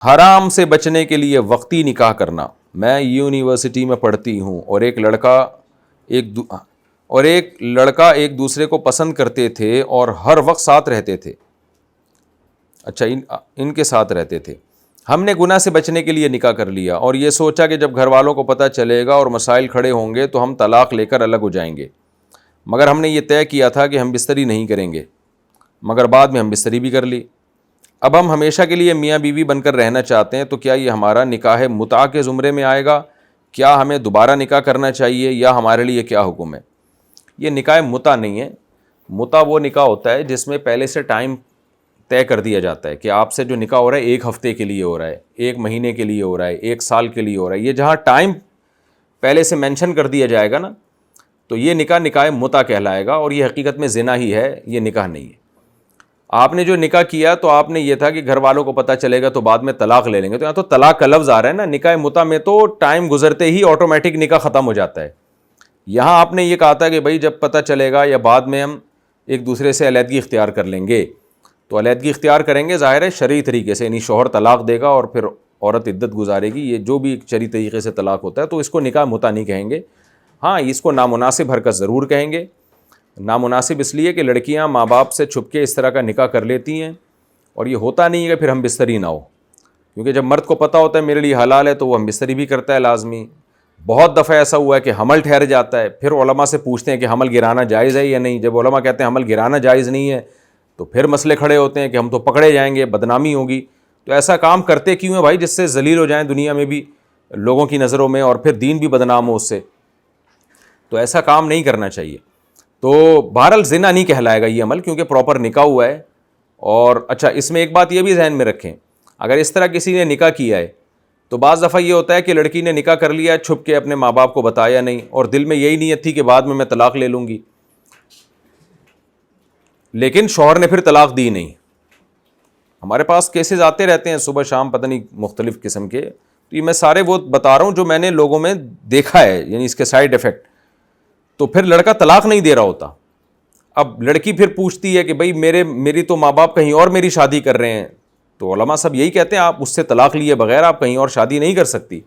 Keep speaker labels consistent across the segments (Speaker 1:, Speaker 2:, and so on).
Speaker 1: حرام سے بچنے کے لیے وقتی نکاح کرنا. میں یونیورسٹی میں پڑھتی ہوں اور ایک لڑکا ایک دوسرے کو پسند کرتے تھے اور ہر وقت ساتھ رہتے تھے. اچھا ان کے ساتھ رہتے تھے. ہم نے گناہ سے بچنے کے لیے نکاح کر لیا اور یہ سوچا کہ جب گھر والوں کو پتہ چلے گا اور مسائل کھڑے ہوں گے تو ہم طلاق لے کر الگ ہو جائیں گے. مگر ہم نے یہ طے کیا تھا کہ ہم بستری نہیں کریں گے، مگر بعد میں ہم بستری بھی کر لی. اب ہم ہمیشہ کے لیے میاں بیوی بن کر رہنا چاہتے ہیں، تو کیا یہ ہمارا نکاح متع کے زمرے میں آئے گا؟ کیا ہمیں دوبارہ نکاح کرنا چاہیے یا ہمارے لیے کیا حکم ہے؟ یہ نکاح متع نہیں ہے. متع وہ نکاح ہوتا ہے جس میں پہلے سے ٹائم طے کر دیا جاتا ہے کہ آپ سے جو نکاح ہو رہا ہے 1 ہفتے کے لیے ہو رہا ہے، 1 مہینے کے لیے ہو رہا ہے، 1 سال کے لیے ہو رہا ہے. یہ جہاں ٹائم پہلے سے مینشن کر دیا جائے گا نا، تو یہ نکاح متع کہلائے گا، اور یہ حقیقت میں زنا ہی ہے، یہ نکاح نہیں ہے. آپ نے جو نکاح کیا تو آپ نے یہ تھا کہ گھر والوں کو پتہ چلے گا تو بعد میں طلاق لے لیں گے، تو یہاں تو طلاق کا لفظ آ رہا ہے نا. نکاح متع میں تو ٹائم گزرتے ہی آٹومیٹک نکاح ختم ہو جاتا ہے. یہاں آپ نے یہ کہا تھا کہ بھائی جب پتہ چلے گا یا بعد میں ہم ایک دوسرے سے علیحدگی اختیار کر لیں گے. تو علیحدگی اختیار کریں گے ظاہر ہے شرعی طریقے سے، یعنی شوہر طلاق دے گا اور پھر عورت عدت گزارے گی. یہ جو بھی شرعی طریقے سے طلاق ہوتا ہے تو اس کو نکاح متع نہیں کہیں گے. ہاں اس کو نامناسب حرکت ضرور کہیں گے. نامناسب اس لیے کہ لڑکیاں ماں باپ سے چھپ کے اس طرح کا نکاح کر لیتی ہیں اور یہ ہوتا نہیں ہے کہ پھر ہم بستری نہ ہو، کیونکہ جب مرد کو پتہ ہوتا ہے میرے لیے حلال ہے تو وہ ہم بستری بھی کرتا ہے لازمی. بہت دفعہ ایسا ہوا ہے کہ حمل ٹھہر جاتا ہے، پھر علماء سے پوچھتے ہیں کہ حمل گرانا جائز ہے یا نہیں. جب علماء کہتے ہیں حمل گرانا جائز نہیں ہے تو پھر مسئلے کھڑے ہوتے ہیں کہ ہم تو پکڑے جائیں گے، بدنامی ہوگی. تو ایسا کام کرتے کیوں ہیں بھائی جس سے ذلیل ہو جائیں دنیا میں بھی لوگوں کی نظروں میں اور پھر دین بھی بدنام ہو اس سے. تو ایسا کام نہیں کرنا چاہیے. تو بہرحال زنا نہیں کہلائے گا یہ عمل، کیونکہ پراپر نکاح ہوا ہے. اور اچھا اس میں ایک بات یہ بھی ذہن میں رکھیں، اگر اس طرح کسی نے نکاح کیا ہے تو بعض دفعہ یہ ہوتا ہے کہ لڑکی نے نکاح کر لیا چھپ کے، اپنے ماں باپ کو بتایا نہیں اور دل میں یہی نیت تھی کہ بعد میں طلاق لے لوں گی، لیکن شوہر نے پھر طلاق دی نہیں. ہمارے پاس کیسز آتے رہتے ہیں صبح شام، پتہ نہیں مختلف قسم کے. تو یہ میں سارے وہ بتا رہا ہوں جو میں نے لوگوں میں دیکھا ہے، یعنی اس کے سائیڈ ایفیکٹ. تو پھر لڑکا طلاق نہیں دے رہا ہوتا. اب لڑکی پھر پوچھتی ہے کہ بھائی میری تو ماں باپ کہیں اور میری شادی کر رہے ہیں. تو علماء سب یہی کہتے ہیں آپ اس سے طلاق لیے بغیر آپ کہیں اور شادی نہیں کر سکتی.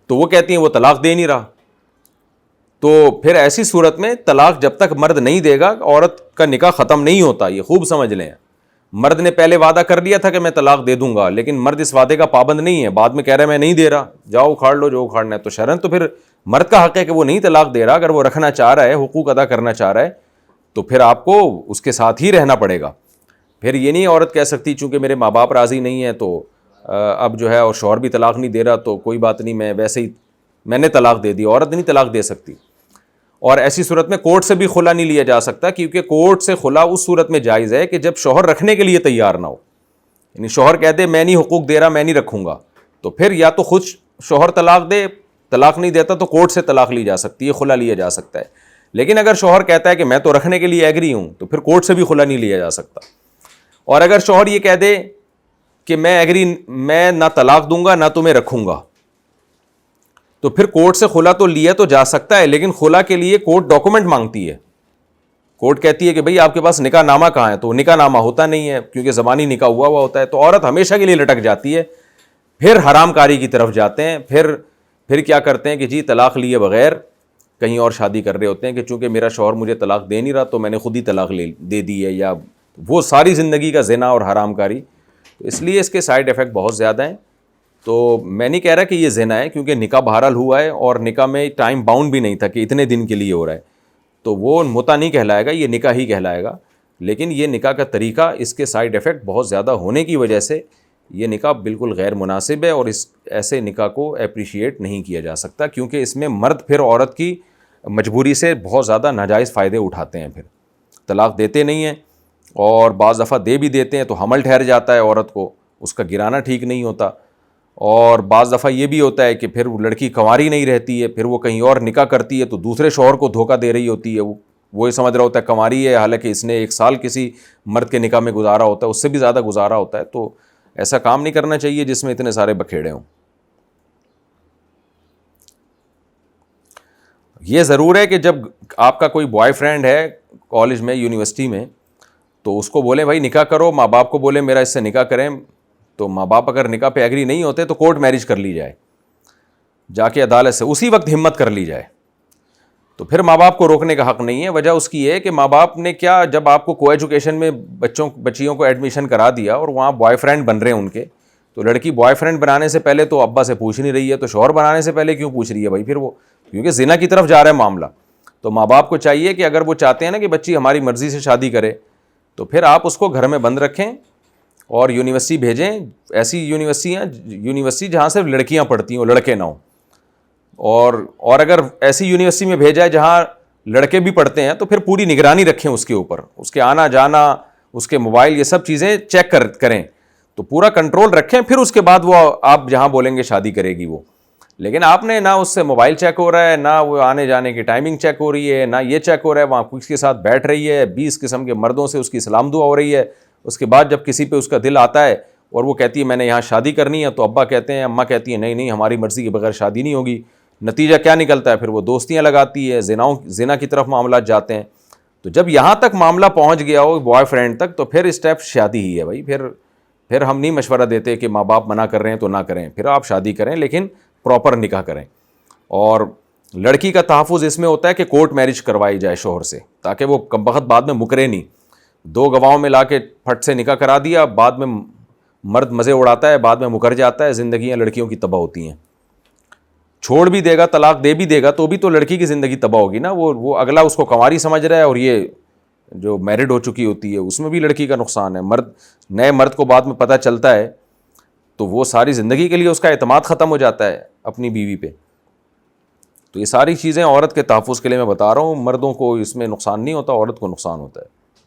Speaker 1: تو وہ کہتی ہیں وہ طلاق دے نہیں رہا. تو پھر ایسی صورت میں طلاق جب تک مرد نہیں دے گا عورت کا نکاح ختم نہیں ہوتا. یہ خوب سمجھ لیں. مرد نے پہلے وعدہ کر لیا تھا کہ میں طلاق دے دوں گا، لیکن مرد اس وعدے کا پابند نہیں ہے، بعد میں کہہ رہا ہے میں نہیں دے رہا، جاؤ اکھاڑ لو جو اکھاڑنا ہے. تو شرعاً تو پھر مرد کا حق ہے کہ وہ نہیں طلاق دے رہا. اگر وہ رکھنا چاہ رہا ہے، حقوق ادا کرنا چاہ رہا ہے، تو پھر آپ کو اس کے ساتھ ہی رہنا پڑے گا. پھر یہ نہیں عورت کہہ سکتی چونکہ میرے ماں باپ راضی نہیں ہیں تو اب جو ہے اور شوہر بھی طلاق نہیں دے رہا تو کوئی بات نہیں، میں ویسے ہی میں نے طلاق دے دی. عورت نہیں طلاق دے سکتی. اور ایسی صورت میں کورٹ سے بھی خلا نہیں لیا جا سکتا، کیونکہ کورٹ سے خلا اس صورت میں جائز ہے کہ جب شوہر رکھنے کے لیے تیار نہ ہو. یعنی شوہر کہہ دے میں نہیں حقوق دے رہا، میں نہیں رکھوں گا، تو پھر یا تو خود شوہر طلاق دے، طلاق نہیں دیتا تو کورٹ سے طلاق لی جا سکتی ہے، خلا لیا جا سکتا ہے. لیکن اگر شوہر کہتا ہے کہ میں تو رکھنے کے لیے ایگری ہوں تو پھر کورٹ سے بھی خلا نہیں لیا جا سکتا. اور اگر شوہر یہ کہہ دے کہ میں نہ طلاق دوں گا نہ تمہیں رکھوں گا، تو پھر کورٹ سے خلا تو لیا تو جا سکتا ہے، لیکن خلا کے لیے کورٹ ڈاکومنٹ مانگتی ہے. کورٹ کہتی ہے کہ بھئی آپ کے پاس نکاح نامہ کہاں ہے، تو نکاح نامہ ہوتا نہیں ہے کیونکہ زبانی نکاح ہوا ہوتا ہے. تو عورت ہمیشہ کے لیے لٹک جاتی ہے. پھر حرام کاری کی طرف جاتے ہیں. پھر کیا کرتے ہیں کہ جی طلاق لیے بغیر کہیں اور شادی کر رہے ہوتے ہیں کہ چونکہ میرا شوہر مجھے طلاق دے نہیں رہا تو میں نے خود ہی طلاق دے دی ہے، یا وہ ساری زندگی کا زنا اور حرام کاری. تو اس لیے اس کے سائیڈ ایفیکٹ بہت زیادہ ہیں. تو میں نہیں کہہ رہا کہ یہ زنا ہے، کیونکہ نکاح بہرحال ہوا ہے اور نکاح میں ٹائم باؤنڈ بھی نہیں تھا کہ اتنے دن کے لیے ہو رہا ہے، تو وہ متع نہیں کہلائے گا، یہ نکاح ہی کہلائے گا. لیکن یہ نکاح کا طریقہ، اس کے سائیڈ ایفیکٹ بہت زیادہ ہونے کی وجہ سے یہ نکاح بالکل غیر مناسب ہے، اور ایسے نکاح کو اپریشیٹ نہیں کیا جا سکتا، کیونکہ اس میں مرد پھر عورت کی مجبوری سے بہت زیادہ ناجائز فائدے اٹھاتے ہیں. پھر طلاق دیتے نہیں ہیں، اور بعض دفعہ دے بھی دیتے ہیں تو حمل ٹھہر جاتا ہے عورت کو، اس کا گرانا ٹھیک نہیں ہوتا. اور بعض دفعہ یہ بھی ہوتا ہے کہ پھر وہ لڑکی کنواری نہیں رہتی ہے، پھر وہ کہیں اور نکاح کرتی ہے تو دوسرے شوہر کو دھوکہ دے رہی ہوتی ہے. وہ یہ سمجھ رہا ہوتا ہے کنواری ہے، حالانکہ اس نے 1 سال کسی مرد کے نکاح میں گزارا ہوتا ہے، اس سے بھی زیادہ گزارا ہوتا ہے. تو ایسا کام نہیں کرنا چاہیے جس میں اتنے سارے بکھیڑے ہوں. یہ ضرور ہے کہ جب آپ کا کوئی بوائے فرینڈ ہے کالج میں، یونیورسٹی میں، تو اس کو بولیں بھائی نکاح کرو، ماں باپ کو بولیں میرا اس سے نکاح کریں، تو ماں باپ اگر نکاح پہ ایگری نہیں ہوتے تو کورٹ میرج کر لی جائے, جا کے عدالت سے اسی وقت ہمت کر لی جائے. تو پھر ماں باپ کو روکنے کا حق نہیں ہے. وجہ اس کی ہے کہ ماں باپ نے کیا, جب آپ کو کو ایجوکیشن میں بچیوں کو ایڈمیشن کرا دیا اور وہاں بوائے فرینڈ بن رہے ہیں ان کے, تو لڑکی بوائے فرینڈ بنانے سے پہلے تو ابا سے پوچھ نہیں رہی ہے, تو شوہر بنانے سے پہلے کیوں پوچھ رہی ہے بھائی؟ پھر وہ کیونکہ زنا کی طرف جا رہا ہے معاملہ. تو ماں باپ کو چاہیے کہ اگر وہ چاہتے ہیں نا کہ بچی ہماری مرضی سے شادی کرے, تو پھر آپ اس کو گھر میں بند رکھیں اور یونیورسٹی بھیجیں. ایسی یونیورسٹی جہاں صرف لڑکیاں پڑھتی ہوں, لڑکے نہ ہوں. اور اگر ایسی یونیورسٹی میں بھیجا ہے جہاں لڑکے بھی پڑھتے ہیں, تو پھر پوری نگرانی رکھیں اس کے اوپر, اس کے آنا جانا, اس کے موبائل, یہ سب چیزیں چیک کریں. تو پورا کنٹرول رکھیں, پھر اس کے بعد وہ آپ جہاں بولیں گے شادی کرے گی وہ. لیکن آپ نے نہ اس سے موبائل چیک ہو رہا ہے, نہ وہ آنے جانے کی ٹائمنگ چیک ہو رہی ہے, نہ یہ چیک ہو رہا ہے وہاں کس کے ساتھ بیٹھ رہی ہے, 20 قسم کے مردوں سے اس کی سلام دعا ہو رہی ہے. اس کے بعد جب کسی پہ اس کا دل آتا ہے اور وہ کہتی ہے میں نے یہاں شادی کرنی ہے, تو ابا کہتے ہیں, اماں کہتی ہیں نہیں ہماری مرضی کے بغیر شادی نہیں ہوگی. نتیجہ کیا نکلتا ہے؟ پھر وہ دوستیاں لگاتی ہے, زنا کی طرف معاملات جاتے ہیں. تو جب یہاں تک معاملہ پہنچ گیا ہو بوائے فرینڈ تک, تو پھر اسٹیپ شادی ہی ہے بھائی. پھر ہم نہیں مشورہ دیتے کہ ماں باپ منع کر رہے ہیں تو نہ کریں, پھر آپ شادی کریں لیکن پراپر نکاح کریں. اور لڑکی کا تحفظ اس میں ہوتا ہے کہ کورٹ میرج کروائی جائے شوہر سے, تاکہ وہ کمبخت بعد میں مکرے نہیں. 2 گواہوں میں لا کے پھٹ سے نکاح کرا دیا, بعد میں مرد مزے اڑاتا ہے, بعد میں مکر جاتا ہے, زندگیاں لڑکیوں کی تباہ ہوتی ہیں. چھوڑ بھی دے گا, طلاق دے بھی دے گا, تو بھی تو لڑکی کی زندگی تباہ ہوگی نا. وہ اگلا اس کو کنواری سمجھ رہا ہے, اور یہ جو میرڈ ہو چکی ہوتی ہے اس میں بھی لڑکی کا نقصان ہے. نئے مرد کو بعد میں پتہ چلتا ہے تو وہ ساری زندگی کے لیے اس کا اعتماد ختم ہو جاتا ہے اپنی بیوی پہ. تو یہ ساری چیزیں عورت کے تحفظ کے لیے میں بتا رہا ہوں. مردوں کو اس میں نقصان نہیں ہوتا, عورت کو نقصان ہوتا ہے.